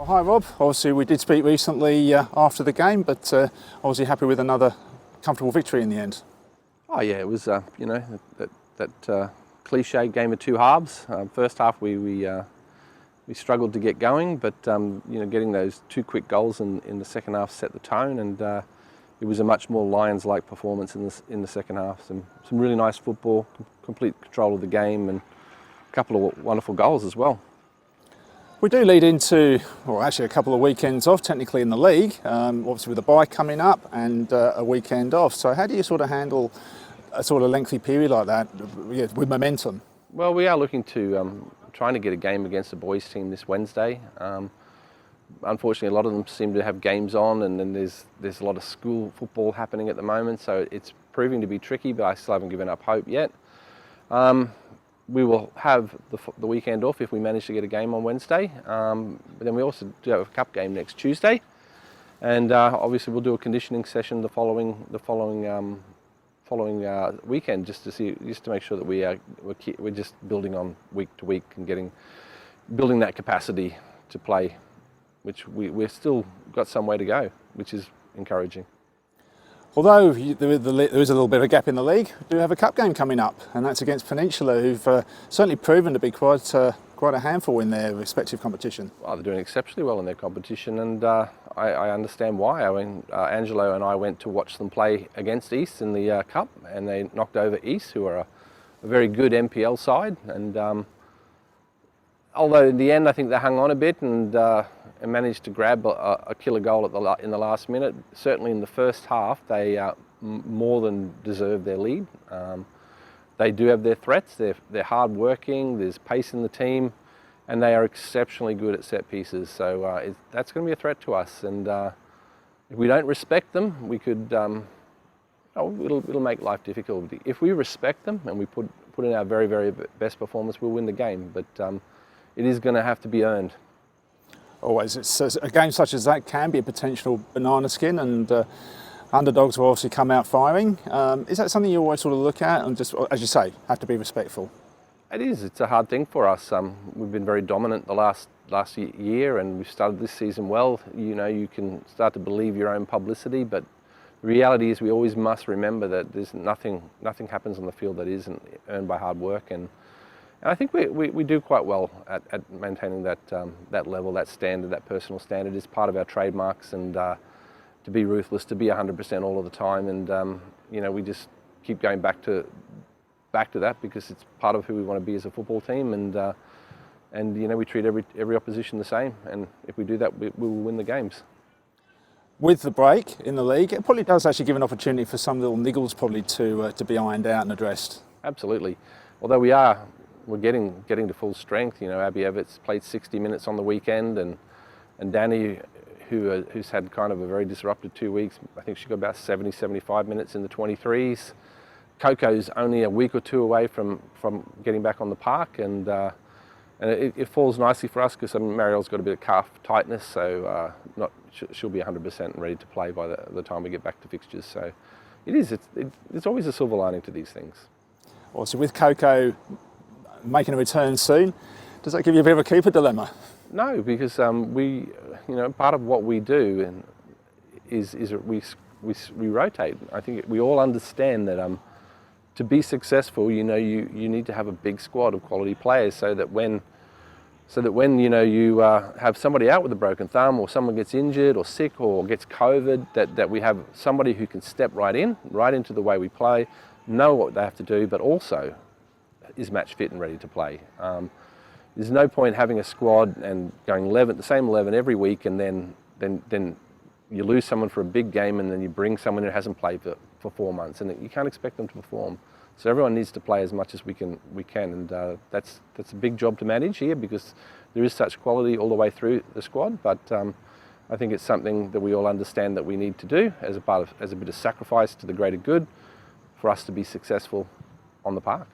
Hi Rob, obviously we did speak recently after the game, but obviously happy with another comfortable victory in the end. Oh yeah, it was that cliche game of two halves. First half we struggled to get going, but getting those two quick goals in the second half set the tone, and it was a much more Lions-like performance in the second half. Some really nice football, complete control of the game, and a couple of wonderful goals as well. We do lead into, well, actually a couple of weekends off technically in the league, obviously with the bye coming up and a weekend off. So how do you sort of handle a sort of lengthy period like that with momentum? Well, we are looking to trying to get a game against the boys team this Wednesday. Unfortunately, a lot of them seem to have games on, and then there's a lot of school football happening at the moment, so it's proving to be tricky, but I still haven't given up hope yet. We will have the weekend off if we manage to get a game on Wednesday. But then we also do have a cup game next Tuesday, and obviously we'll do a conditioning session the following weekend just to make sure that we're just building on week to week and building that capacity to play, which we're still got some way to go, which is encouraging. Although there is a little bit of a gap in the league, we do have a cup game coming up, and that's against Peninsula, who've certainly proven to be quite a handful in their respective competition. Well, they're doing exceptionally well in their competition, and I understand why. I mean, Angelo and I went to watch them play against East in the cup, and they knocked over East, who are a very good NPL side. And although in the end I think they hung on a bit and managed to grab a killer goal in the last minute, certainly in the first half they more than deserved their lead. They do have their threats, they're hard working, there's pace in the team, and they are exceptionally good at set pieces, so that's going to be a threat to us. And if we don't respect them, we could, it'll make life difficult. If we respect them and we put in our very, very best performance, we'll win the game, but it is going to have to be earned. Always. A game such as that can be a potential banana skin, and Underdogs will obviously come out firing. Is that something you always sort of look at and just, as you say, have to be respectful? It is. It's a hard thing for us. We've been very dominant the last year, and we've started this season well. You can start to believe your own publicity, but the reality is we always must remember that there's nothing happens on the field that isn't earned by hard work, and I think we do quite well at maintaining that level, that standard, that personal standard is part of our trademarks, and to be ruthless, to be 100% all of the time, and we just keep going back to that because it's part of who we want to be as a football team, and we treat every opposition the same, and if we do that, we will win the games. With the break in the league, it probably does actually give an opportunity for some little niggles probably to be ironed out and addressed. Absolutely. Although we're getting to full strength. Abby Everts played 60 minutes on the weekend, and Danny, who's had kind of a very disrupted 2 weeks, I think she got about 75 minutes in the 23s. Coco's only a week or two away from getting back on the park, and it falls nicely for us because Marielle's got a bit of calf tightness, so she'll be 100% and ready to play by the time we get back to fixtures. So it's always a silver lining to these things. Also, with Coco making a return soon, does that give you a bit of a keeper dilemma? No, because part of what we do is we rotate. I think we all understand that to be successful, you need to have a big squad of quality players, so that when you have somebody out with a broken thumb, or someone gets injured or sick or gets COVID, that we have somebody who can step right into the way we play, know what they have to do, but also is match fit and ready to play. There's no point having a squad and going the same 11 every week, and then you lose someone for a big game, and then you bring someone who hasn't played for 4 months, and you can't expect them to perform. So everyone needs to play as much as we can, and that's a big job to manage here, because there is such quality all the way through the squad. But I think it's something that we all understand that we need to do as a bit of sacrifice to the greater good for us to be successful on the park.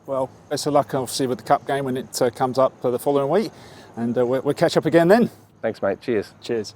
Well, best of luck obviously with the cup game when it comes up the following week, and we'll catch up again then. Thanks, mate. Cheers. Cheers.